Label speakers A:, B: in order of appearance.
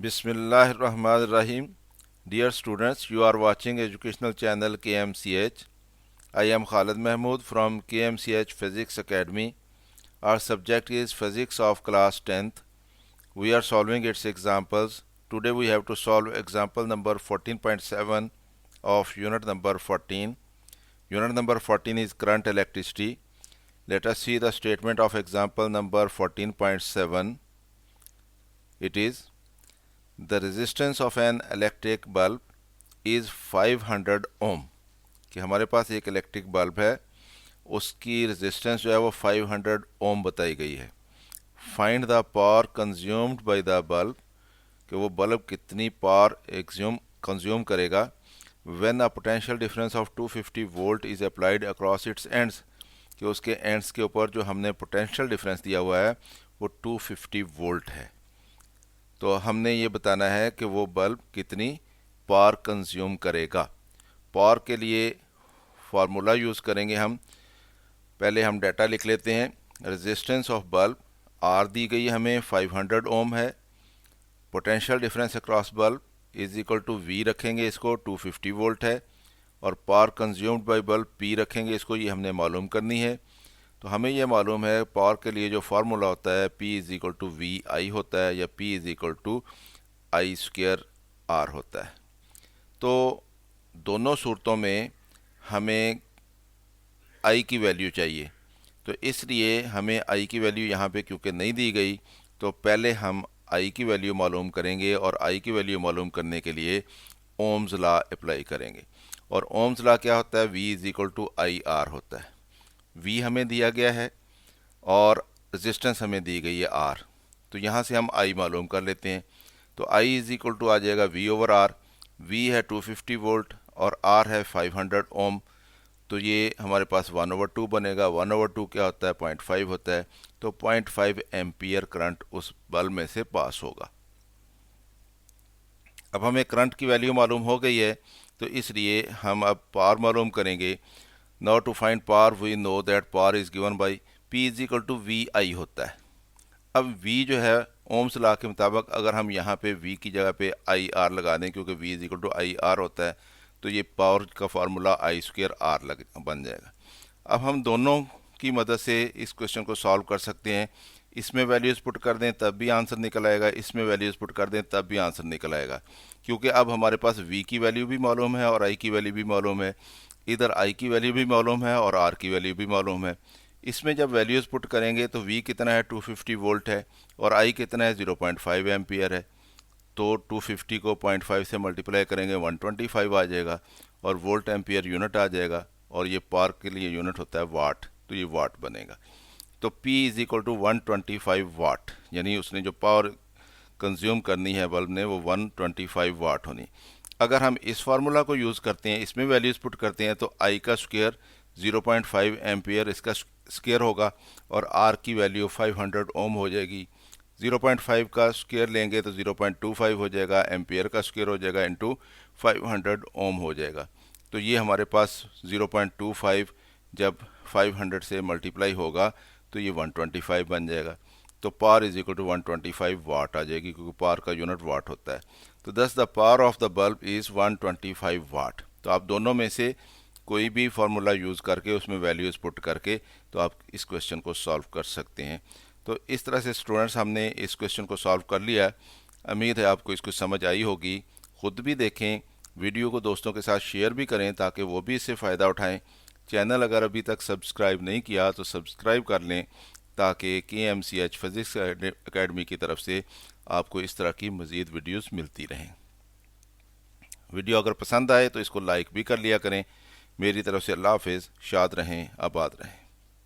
A: Bismillahirrahmanirrahim. Dear students, you are watching educational channel KMCH. I am Khalid Mahmood from KMCH Physics Academy. Our subject is Physics of class 10th. We are solving its examples. Today we have to solve example number 14.7 of unit number 14. Unit number 14 is current electricity. Let us see the statement of example number 14.7. It is the resistance of an electric bulb is 500 ohm कि हमारे पास एक electric bulb है, उसकी resistance जो है वो 500 ओम बताई गई है. Find the power consumed by the bulb कि वो बल्ब कितनी पावर कंज्यूम करेगा when a potential difference of 250 volt is applied across its ends कि उसके एंड्स के ऊपर जो हमने पोटेंशियल डिफरेंस दिया हुआ है वो 250 वोल्ट है. तो हमने ये बताना है कि वो बल्ब कितनी पावर कंज्यूम करेगा. पावर के लिए फार्मूला यूज़ करेंगे हम. पहले हम डाटा लिख लेते हैं. रेजिस्टेंस ऑफ बल्ब आर दी गई हमें 500 ओम है. Potential difference across bulb is equal to V रखेंगे, इसको 250 वोल्ट है. और power consumed by bulb P रखेंगे, इसको ये हमने मालूम करनी है. तो हमें यह मालूम है पावर के लिए जो फार्मूला होता है P is equal to V I होता है या P is equal to I square R होता है. तो दोनों सूरतों में हमें I की वैल्यू चाहिए, तो इसलिए हमें I की वैल्यू यहाँ पे क्योंकि नहीं दी गई, तो पहले हम I की वैल्यू मालूम करेंगे और I की वैल्यू मालूम करने के लिए ओम्स लॉ अप्लाई करेंगे. और ओम्स लॉ क्या होता है? V is equal to I R होता है. V हमें दिया गया है और रेजिस्टेंस हमें दी गई है R. तो यहाँ से हम I मालूम कर लेते हैं. तो I इज़ इक्वल टू आ जाएगा V ओवर R. V है 250 वोल्ट और R है 500 ओम. तो ये हमारे पास 1/2 बनेगा. 1/2 क्या होता है? 0.5 होता है. तो 0.5 एम्पियर करंट उस बल्ब में से पास होगा. अब हमें करंट की वैल्यू मालूम हो गई है, तो इसलिए हम अब पावर मालूम करेंगे. Now to find power we know that power is given by P is equal to VI होता है. अब V जो है ओम्स लॉ के मुताबिक अगर हम यहाँ पे V की जगह पे IR लगा दें, क्योंकि V is equal to IR होता है, तो ये पावर का फार्मूला I स्क्वायर R बन जाएगा. अब हम दोनों की मदद से इस क्वेश्चन को सॉल्व कर सकते हैं. इसमें वैल्यूज़ पुट कर दें तब भी आंसर निकल आएगा, इसमें वैल्यूज़ पुट कर दें तब भी आंसर निकल आएगा, क्योंकि अब हमारे पास V की वैल्यू भी मालूम है और I की वैल्यू भी मालूम है. इधर I की वैल्यू भी मालूम है और R की वैल्यू भी मालूम है. इसमें जब वैल्यूज़ पुट करेंगे तो V कितना है? 250 वोल्ट है और I कितना है? 0.5 एम्पियर है. तो 250 को 0.5 से मल्टीप्लाई करेंगे 125 आ जाएगा और वोल्ट एम्पियर यूनिट आ जाएगा. और ये पावर के लिए यूनिट होता है वाट, तो ये वाट बनेगा. तो P इज़ इक्वल टू 125 वाट, यानी उसने जो पावर कंज्यूम करनी है बल्ब ने वो 125 वाट होनी. अगर हम इस फार्मूला को यूज़ करते हैं, इसमें वैल्यूज़ पुट करते हैं, तो I का स्क्वायर 0.5 एम्पियर इसका स्क्वायर होगा और R की वैल्यू 500 ओम हो जाएगी. 0.5 का स्क्वायर लेंगे तो 0.25 हो जाएगा, एम्पियर का स्क्वायर हो जाएगा इंटू 500 ओम हो जाएगा. तो ये हमारे पास 0.25 जब 500 से मल्टीप्लाई होगा तो ये 125 बन जाएगा. तो पावर इज इक्वल टू 125 वाट आ जाएगी, क्योंकि पावर का यूनिट वाट होता है. तो दस the power of the bulb is 125 वाट. तो आप दोनों में से कोई भी फार्मूला यूज़ करके उसमें वैल्यूज़ पुट करके तो आप इस क्वेश्चन को सॉल्व कर सकते हैं. तो इस तरह से स्टूडेंट्स हमने इस क्वेश्चन को सॉल्व कर लिया है. उम्मीद है आपको इसको समझ आई होगी. ख़ुद भी देखें, वीडियो को दोस्तों के साथ शेयर भी करें ताकि वो भी इससे फ़ायदा उठाएँ. चैनल अगर अभी तक सब्सक्राइब नहीं किया तो सब्सक्राइब कर लें ताकि KMCH फिज़िक्स एकेडमी की तरफ से आपको इस तरह की मज़ीद वीडियोस मिलती रहें. वीडियो अगर पसंद आए तो इसको लाइक भी कर लिया करें. मेरी तरफ से अल्लाह हाफ़िज़. शाद रहें, आबाद रहें.